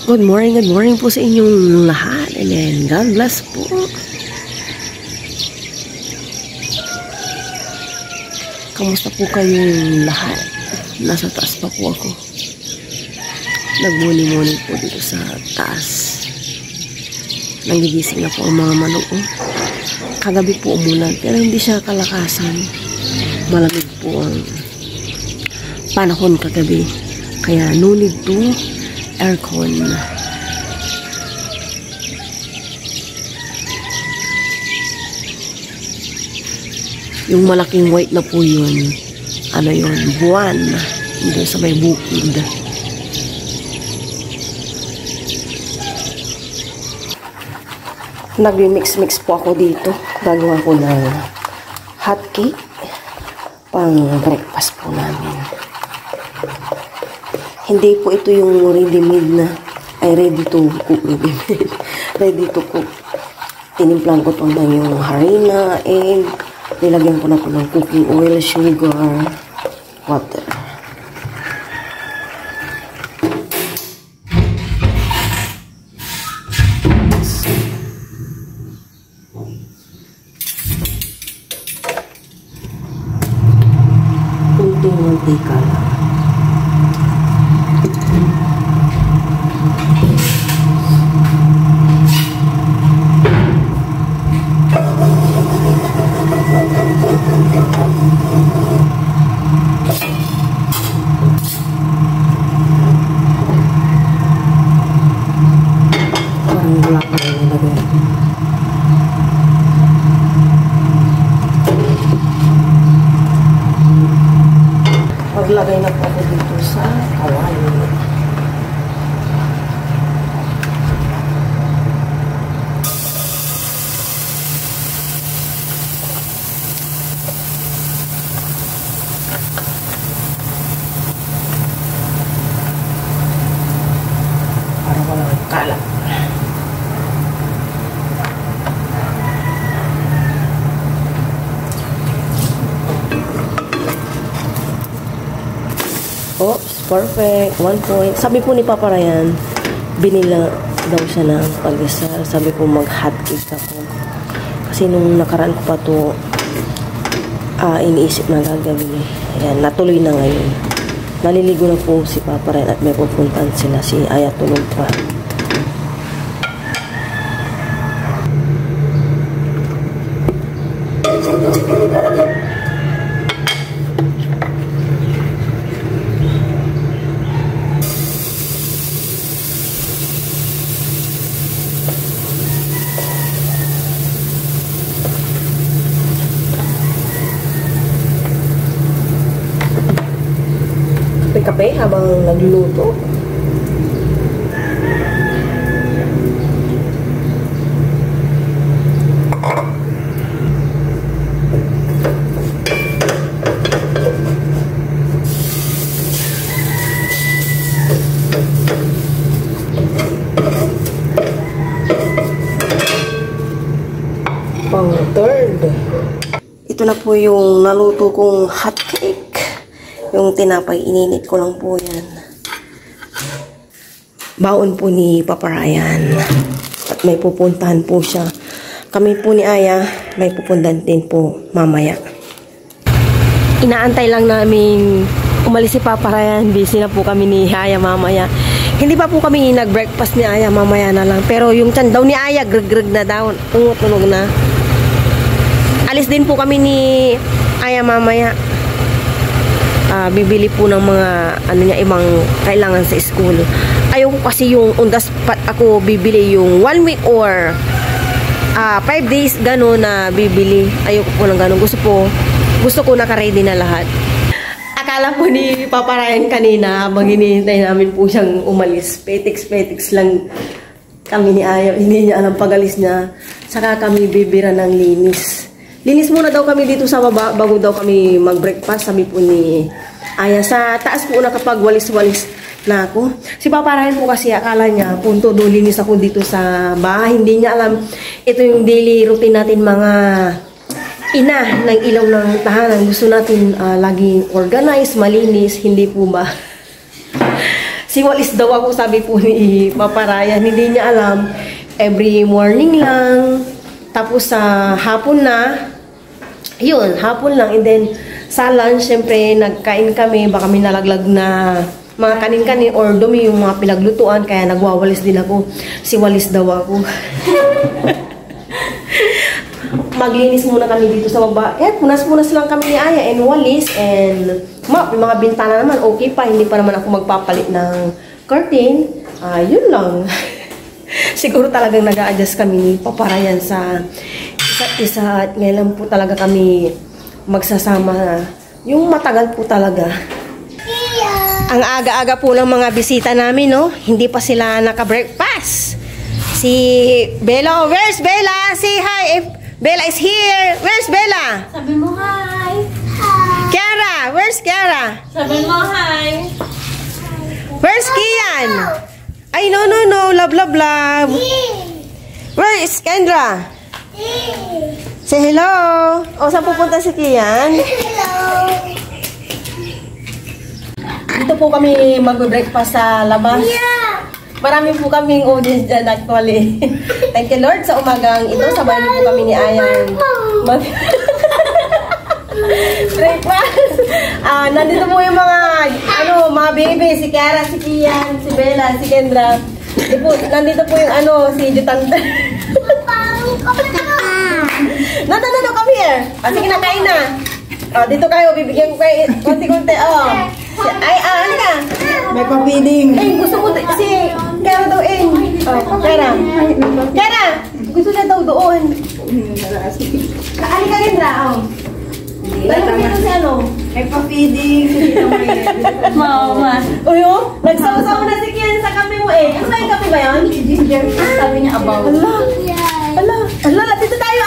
Good morning po sa inyong lahat. And then, God bless po. Kamusta po kayong lahat? Nasa taas pa po ako. Nagmuni-muni po dito sa taas. Nagigising na po ang mga manok. Kagabi po umulan, pero hindi siya kalakasan. Malamig po ang panahon kagabi. Kaya no need to aircon. Yung malaking white na po yun, ano yun, buwan. Doon sa may bukid. Nag-mix po ako dito. Gagawa ko ng hot cake pang breakfast po namin. Hindi po ito yung ready-made na, ay ready to cook. Ready to cook. Tinimplan ko ito na yung harina, egg, nilagyan ko na po ng cooking oil, sugar, water. Kunting mantika lang. Maglagay na po ako dito sa kawali. Para walang kalat. Oh, perfect. 1 point. Sabi po ni Papa Ryan, binila daw siya ng pag-isar. Sabi po mag-hot cake ako. Kasi nung nakaraan ko pa to, iniisip na gagawin. Ayan, natuloy na ngayon. Naliligo na po si Papa Ryan at may pupuntahan sila. Si Aya tulog pa. Kape habang nagluluto. Pang third. Ito na po yung naluto kong hot cake. Yung tinapay, ininit ko lang po yan. Baon po ni Papa Ryan. At may pupuntahan po siya. Kami po ni Aya, may pupuntahan din po mamaya. Inaantay lang namin umalis si Papa Ryan. Busy na po kami ni Aya mamaya. Hindi pa po kami nag-breakfast ni Aya, mamaya na lang. Pero yung tiyan daw ni Aya, greg-greg na daw. Tumutunog na. Alis din po kami ni Aya mamaya. Bibili po ng mga ibang kailangan sa school. Ayaw ko kasi yung on the spot ako bibili yung 1 week or 5 days gano'n na bibili. Ayaw ko po ng gano'n. Gusto ko naka-ready na lahat. Akala po ni Papa Ryan kanina habang hinihintay namin po siyang umalis. Petiks lang kami ni Ayaw. Hindi niya alam pag-alis niya. Saka kami bibira ng linis. Linis muna daw kami dito sa baba bago daw kami mag-breakfast. Sabi po ni Aya, sa taas po na kapag walis-walis na ako. Si Papa Ryan po kasi akala niya, punto doon linis ako dito sa bahay. Hindi niya alam, ito yung daily routine natin mga ina ng ilaw ng tahanan. Gusto natin laging organized, malinis, hindi po ba? Siwalis daw ako, sabi po ni Papa Ryan. Hindi niya alam. Every morning lang. Tapos sa hapon na. Yun, hapon lang. And then, sa lunch, syempre, nagkain kami. Baka may nalaglag na mga kanin-kanin or dumi yung mga pinaglutuan. Kaya nagwawalis din ako. Siwalis daw ako. Maglinis muna kami dito sa baba. Kaya punas-punas lang kami ni Aya and walis and yung mga bintana naman okay pa. Hindi pa naman ako magpapalit ng curtain. Yun lang. Siguro talagang nag-a-adjust kami ni Papa Ryan sa isa't isa at ngayon lang po talaga kami magsasama. Yung matagal po talaga. Ang aga-aga po ng mga bisita namin, no? Hindi pa sila naka-breakfast. Si Bella, where's Bella? Say hi if Bella is here. Where's Bella? Sabi mo hi. Kiara, where's Kiara? Sabi mo hi. Where's Kian? Ay, no. Love. Where is Kendra? Say hello. O, saan pupunta si Kian? Dito po kami mag-breakfast sa labas. Marami po kaming audience dyan actually. Thank you Lord sa umagang ito. Sabay niyo po kami ni Ayan breakfast. Nandito po yung mga mga baby. Si Kiara, si Kian, si Bella, si Kendra. Nandito po yung si Jutanda. No, come here. Sige na, kain na. Dito kayo, bibigyan ko kayo konti-konti. Ay, halika. May pa-feeding. Gusto ko si Kera daw Kera, gusto niya daw doon. Halika rin na, Dito si May pa-feeding. Mama. Nagsawa-sawa na si Kian sa kape mo Ano ba yung kape ba yun? Sabi niya about. Ala, dito tayo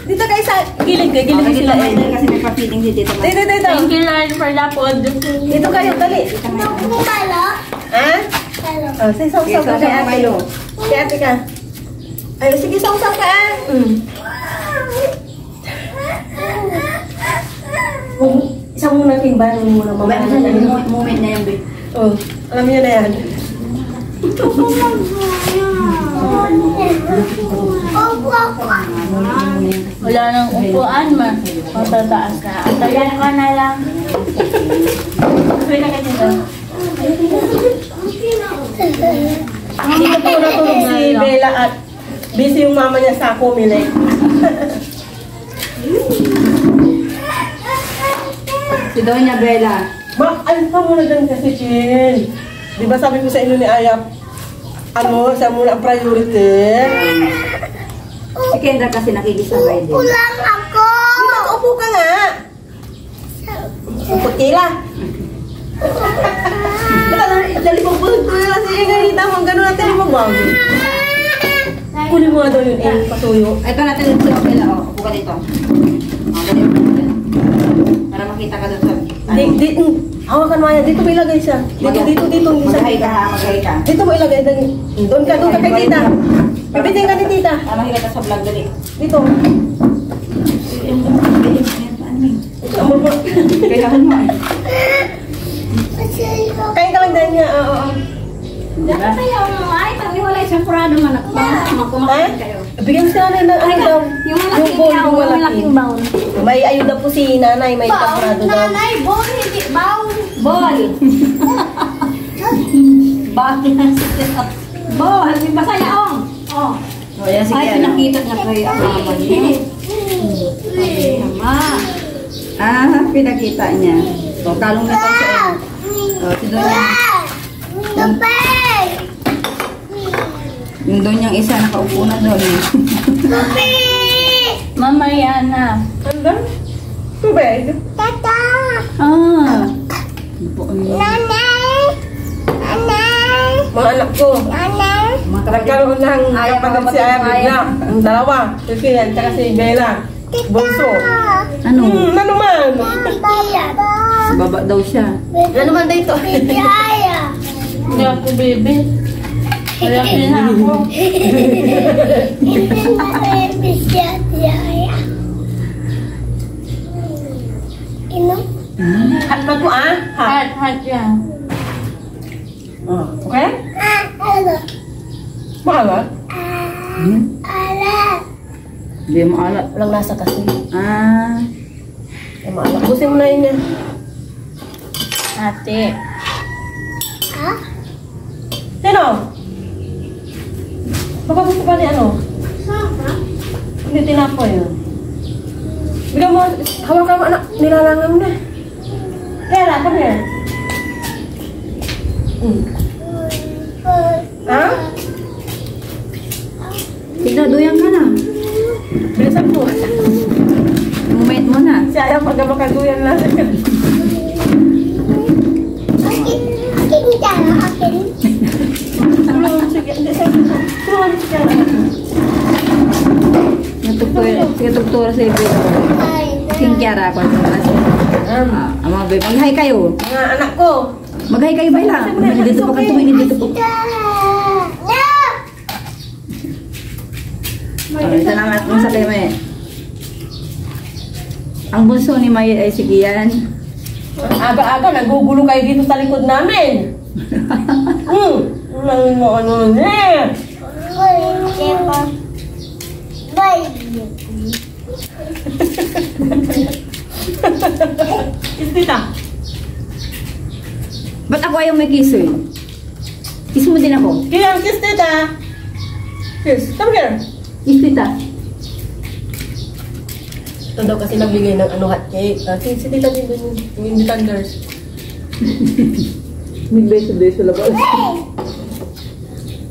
Dito kayo sa gilid sila Kasi may pa-feeding si Tito. Dito. Thank you Lord for the food. Dito kayo, dali. Say saw-saw ka kay ate. Kay ate ka. Ay, sige, saw-saw ka Isang muna timbahan muna. Moment na yan, babe. Alam niyo na yan. Wala nang upuan ma. Matataas na. Antayan ka na lang. Pwede ka dito. Dito po natulog si Bella at busy yung mama niya sa kumili. Si Doña Bella. Alis ka muna dyan kasi, Chin. Di ba sabi ko sa inyo ni Ayap, siya muna ang priority. Si Kendra kasi nakikisabay din. Pulang ako! Dito, upo ka nga. Putila. Dali mo po. Sige, ganita mo. Gano'n natin magbago. Kunin mo nga daw yun, patuyo. Ito natin si Bella, upo ka dito. Ganyan. Para makita ka doon sa... Hawakan mo yan. Dito mo ilagay siya. Dito. Magahay ka. Dito mo ilagay. Doon ka kay tita. Pipitin ka ni tita. Mahiga ka sa vlog dali. Dito. Kailangan mo Kain ka lang din niya. Dapat kayo ay pag wala isang prado man ako. Kumakain kayo. Bigyan si nanay ng daw. Yung malaking bowl. May ayuda po si nanay. May taprado daw. Nanay, ball, hindi bowl. Ball. Ball. Basta yaong. Yan si Ay, Kiara. pinakita na kayo ang mama niya. Mama. Pinakita niya. Talong na pa siya. Si Doña. Lupay! Yung Doñang isa nakaupo na doon. Lupay! Mama Yana. Ano? Tubig? Tata! Nanay! Nanay! Mga anak ko. Nanay! Nagkaroon ng kapatid si Aya bigla. Ang dalawa. Si Kian, tsaka si Bella. Bunso. Ano? Ano man? Bayad! Sa baba daw siya. Ano man dito? Baby Aya! Hindi ako baby. Kaya na ako. Hindi na baby siya si Aya. Inom? Hat ba ko Hat. Hat yan. Okay? Ala. Maalat? Ala. Hindi mo alat. Walang lasa kasi. Ah. Ay, maalat. Busin mo na yun yan. Ate. Ha? Sino? Baka gusto pa ni ano? Sama? Hindi tinapoy yun. Bigyan mo, hawakan mo anak. Nilalangan mo na. Kera, come here. Ha? Tignaduyan ka na. Bilisan mo. Moment mo na. Si Ayaw pag makaduyan lang. Akin. Akin dyan. Akin. Sige, hindi. Sige. Sige, tuktura sa ibig. Ay. King Kiara ako. Ang mga baby. Mag-hi kayo. Mga anak ko. Mag-hi kayo ba lang? Dito pa ka tumingin dito po. Ito na nga kung sa kayo may. Ang bunso ni Maya ay si Kian. Aga-aga, nagugulo kayo dito sa likod namin. Nang mo ano na. Tita. Ba't ako ayaw may kiss eh? Kiss mo din ako. Kiss, tita. Kiss, come here. Kiss kita. Ito daw kasi nagbigay ng ano hot cake. Si tita din dun yung inditanders. Nagbeso-beso labas.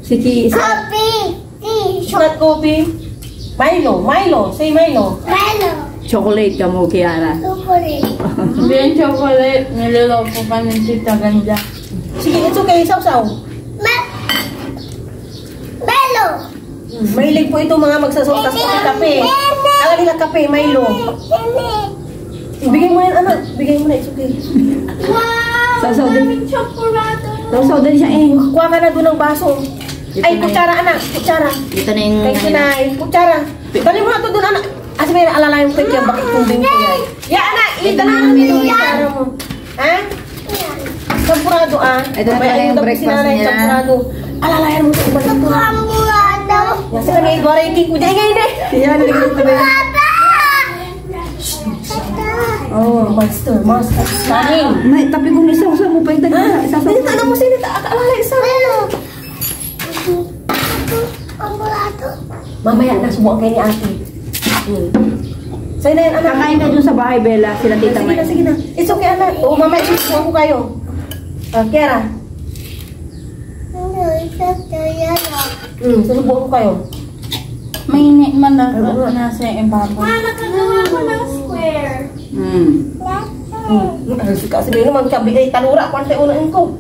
Si Ki. Not coffee. Milo. Say Milo. Chocolate ka mo, Kiara. Hindi yung chocolate. Niloloko pa ng Tita Ganda. Sige, it's okay. Saw-saw. Mahilig po ito mga magsasotas sa kape. Ang nila kape, Milo. Bigay mo yan, anak. Bigay mo na, it's okay. Sasaw din. Chocolate. Sasaw din siya eh. Kuha ka na doon ng baso. Ay, kutsara, anak. Kutsara. Ito na yung... Kay Sinay. Kutsara. Dali mo na ito doon, anak. Asa may alala yung kaya bakit kumbing ko yan. Ya, anak. Dali mo na yung kutsara mo. Ha? Sampurado, ah. Ito na pala yung breakfast niya. Sampurado. Alalayan mo ito. Yan, sila may igwareking ko. Diyan ngayon eh. Yan, nagiging tabi. Oh, master. Stunning. May tapi kong isaw-saw mo pa yung taga. Isaw-saw Hindi, tanong mo sila. Alala, isa. Mamaya na, subukan kayo ni ate. Sa'yo na yan, anak. Kakain ka dun sa bahay, Bella. Sila tita Sige May. na, sige na. It's okay, anak. Oo, mamaya susubukan ko kayo. Kiara. Susubukan ko kayo. Mainit man na nasa yung babo. Nakagawa ko ng square. Kasi may naman kabi ay talura. Kung sa'yo unahin ko.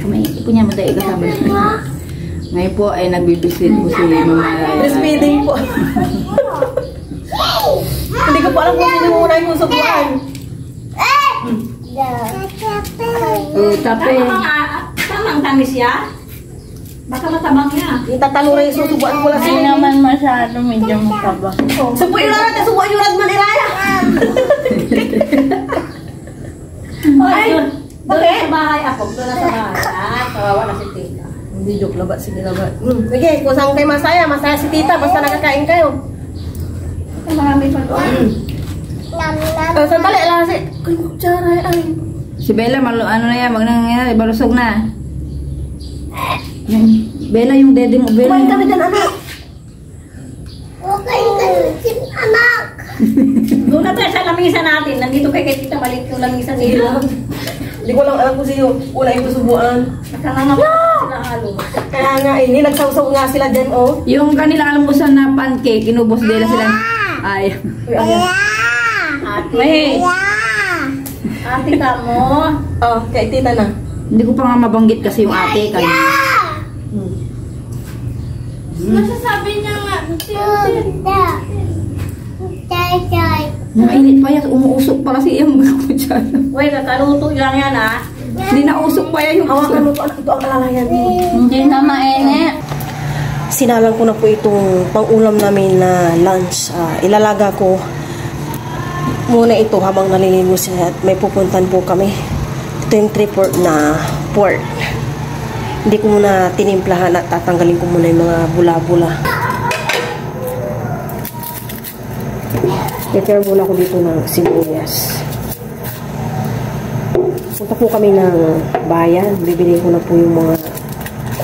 Kamay, ipunya mo tayo kasama. Ngayon po ay nagbibisit po si Mama. Breastfeeding po. Hindi ko pa alam kung sino yung unahin ko subukan. Tape. Tamang tamis ya? Baka matabang niya. Yung tatalura yung susubukan ko lang Hindi sila. naman masyado medyo matabang. Subukan yung lahat. Subukan yung lahat man iraya. Ay, doon okay. sa bahay ako. Doon na sa bahay. Kawawa na si Tita. Hindi joke labat. Sige labat. Sige, kung saan kayo masaya. Masaya si tita. Basta nakakain kayo. Marami pa doon. Sandali, alasi. Kay kutsara ay. Si Bella, ano na yan, balusog na. Bella, yung dede mo, Bella. Kumain kami dyan, anak. Doon na tayo sa lamisa natin. Nandito kay Tita Balik yung lamisa nila. Hindi ko lang alam kung sino una yung susubuan. Nakangangap sila halo. Kaya nga, ini nagsaw-saw nga sila dyan, oh. Yung kanilang almusan na pancake, inubos nila sila. Ay. Uy, ayan. Ate. Ate ka mo. Oh, kay tita na. Hindi ko pa nga mabanggit kasi yung ate kanina. Masasabi niya nga. Mainit pa yan, umuusok pa kasi yung mga kutsara. Uy, kakaluto lang yan ah. Hindi na usok pa yan yung Hawakan mo to, anak. Ito ang alalayan mo. Hindi na mainit. Sinalang ko na po itong pang-ulam namin na lunch. Ilalaga ko muna ito habang naliligo siya at may pupuntan po kami. Ito yung tripod na pork. Hindi ko muna tinimplahan at tatanggalin ko muna yung mga bula-bula. Prepare muna ko dito ng sibuyas. Punta po kami ng bayan. Bibili ko na po yung mga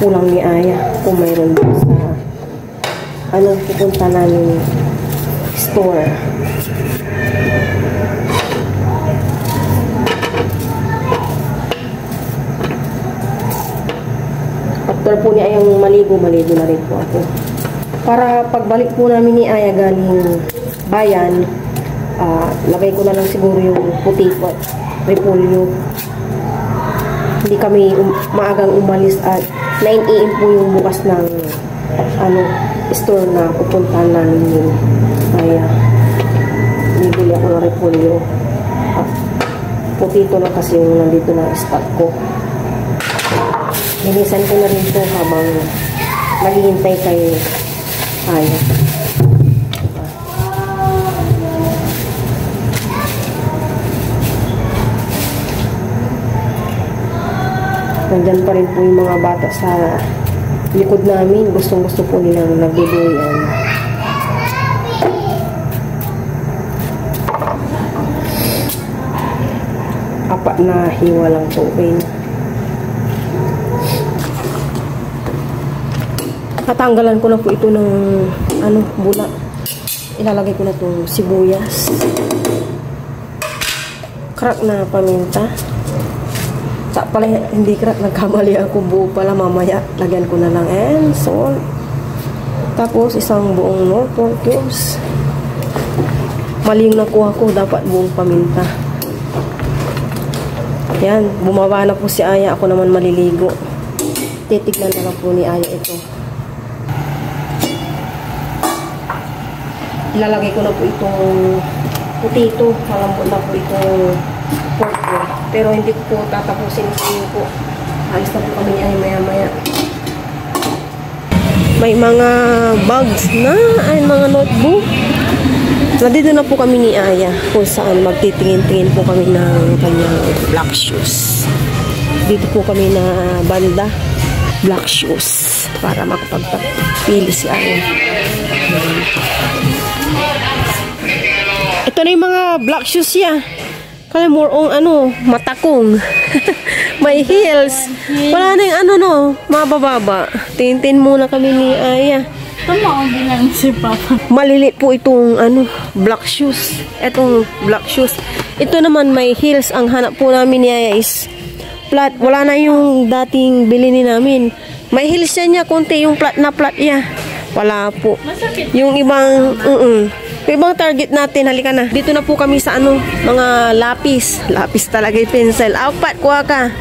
kulang ni Aya. Kung mayroon sa pupunta namin store. After po ni Ayang maligo na rin po ako. Para pagbalik po namin ni Aya galing bayan, lagay ko na lang siguro yung potato at repolyo. Hindi kami maagang umalis at 9 AM po yung bukas ng store na pupuntahan namin yung Aya. Bibili ako ng repolyo. Potato na kasi yung nandito na stock ko. Linisan ko na rin ito habang naghihintay kay Aya. Nandyan pa rin po yung mga bata sa likod namin. Gustong-gusto po nilang nagduduyan. Apat na hiwa lang po. Okay. Tatanggalan ko na po ito ng bula. Ilalagay ko na itong sibuyas. Crack na paminta. Pala hindi crack, nagkamali ako, buo pala, mamaya lagyan ko na lang and salt, tapos isang buong Norfolk cubes. Mali yung nakuha ko, dapat buong paminta. Yan, bumaba na po si Aya, ako naman maliligo. Titignan na lang po ni Aya ito. Ilalagay ko na po itong potato, malambot na po itong pork ko. Pero hindi ko po tatapusin sa inyo po. Alis na po kami ay maya-maya. May mga bags na, ay mga notebook. Nandito na po kami ni Aya kung saan magtitingin-tingin po kami ng kanyang black shoes. Dito po kami na banda, black shoes, para makapagpili si Aya. Ito na yung mga black shoes niya. Kaya more on matakong. May heels. Wala na yung mabababa. Tintin muna kami ni Aya. Tumaon din lang si Papa. Maliliit po itong black shoes. Itong black shoes. Ito naman may heels. Ang hanap po namin ni Aya is flat. Wala na yung dating bilhin namin. May heels niya konti, yung flat na flat niya. Wala po. Masakit. Yung ibang ibang target natin, halika na. Dito na po kami sa mga lapis. Lapis talaga yung pencil. Apat, kuha ka.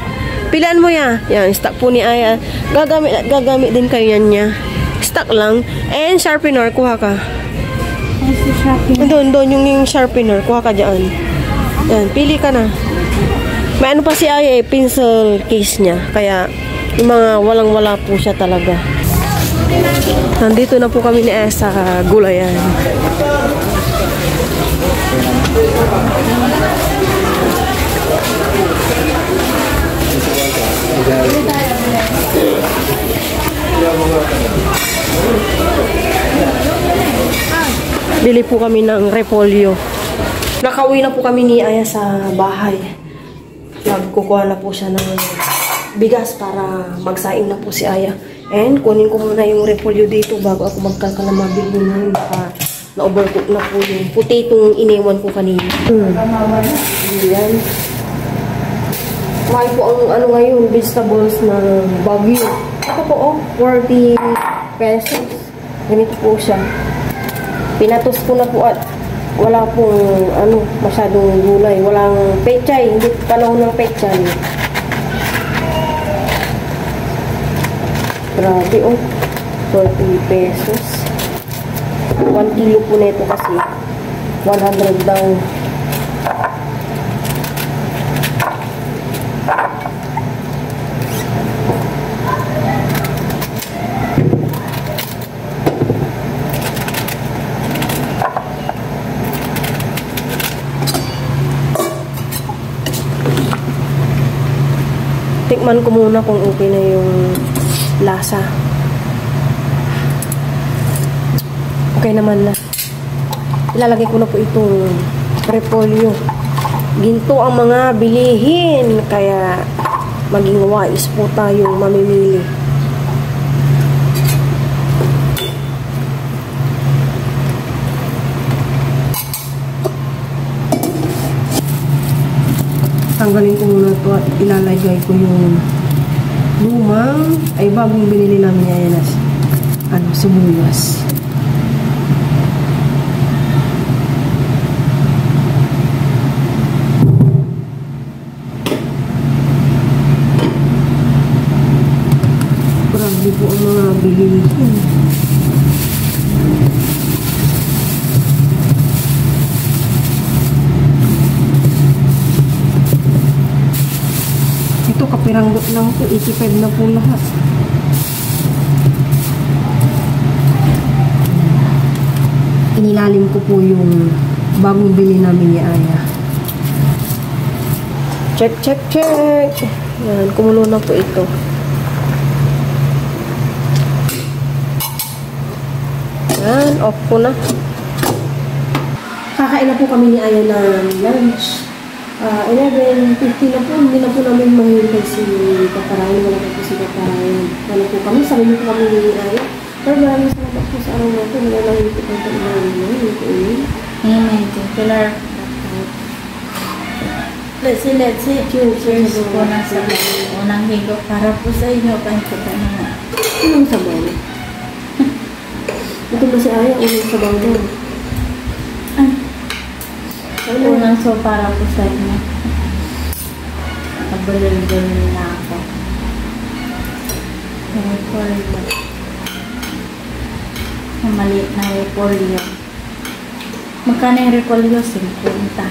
Pilaan mo yan. Yan, stock po ni Aya. Gagamit din kayo yan niya. Stock lang. And sharpener, kuha ka. Doon, yung sharpener. Kuha ka dyan. Yan, pili ka na. May pa si Aya pencil case niya. Kaya, yung mga walang-wala po siya talaga. Nandito na po kami ni Aya sa gulayan. Bili po kami ng repolyo. Nakauwi na po kami ni Aya sa bahay. Nagkukuha na po siya ng bigas para magsaing na po si Aya. And kunin ko muna yung repolyo dito bago ako magkakalamabil nun. Baka na-overcook na po yung potato iniwan ko kanina. Ayan. Mahal po ang ngayon, vegetables na Baguio. Ito po 40 pesos. Ganito po siya. Pinatos ko na po at wala pong masyadong gulay. Walang pechay. Hindi panahon ng pechay. Grabe 40 pesos. 1 kilo po nito kasi 100 daw. Tikman ko muna kung okay na yung lasa. Okay naman na. Ilalagay ko na po itong repolyo. Ginto ang mga bilihin, kaya maging wise po tayong mamimili. Tanggalin ko muna ito at ilalagay ko yung lumang, ay bagong binili namin yan na sibuyas. Grabe po ang mga bilihin. Ito, kapiranggot lang po. 85 na po lahat. Inilalim ko po yung bagong bili namin ni Aya. Check, check, check. Yan, kumulo na po ito. Yan, off ko na. Kakain na po kami ni Aya ng lunch. 11:50 na po, hindi na po namin mahihintay si Kaparayan. Wala po si Kaparayan. Wala po kami, sabi niyo po kami ni Aya. Pero maraming salamat po sa araw natin. Wala lang yung po ito Amen. Thank you, Lord. Let's say, cheers po na sa unang higo para po sa inyo. Kanto ka na nga. Anong sabaw? Ito ba si Aya? Anong sabaw doon? Unang so para po sa inyo. Nakabalil-balil na ako. Repolyo. Ang maliit na repolyo. Magkano yung repolyo? 50.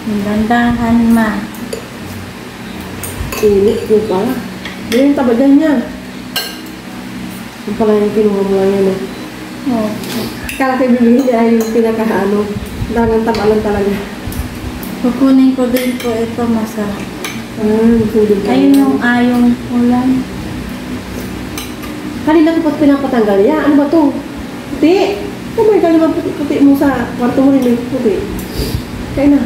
Ang gandahan ma. Init po pala. Hindi yung tabagan niya. Yung pala yung kinuha mo lang yan. Oh. Kala kayo bibigyan niya ay yung pinakaano. Dagang tabalan talaga. Kukunin ko din po ito, masarap. Sudin ka. Ayun yung ayong ulam. Kanina ko pa pinapatanggal. Ya, ano ba to? Puti! Kumay ka naman puti mo sa kwarto mo rin yung puti. Kaya na.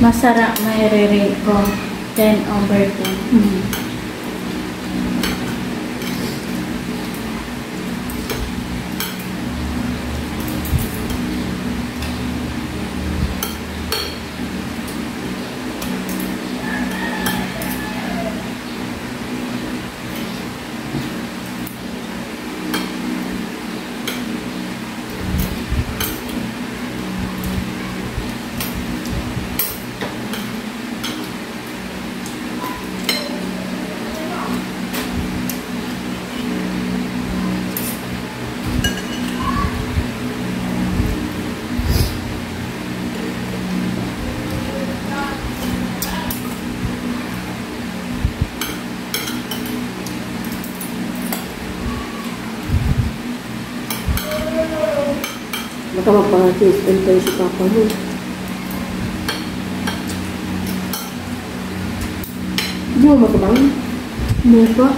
Masarap, may re-rate ko 10/10. Baka magpaka-system tayo si Papa mo. Hindi mo matubang? Hindi po.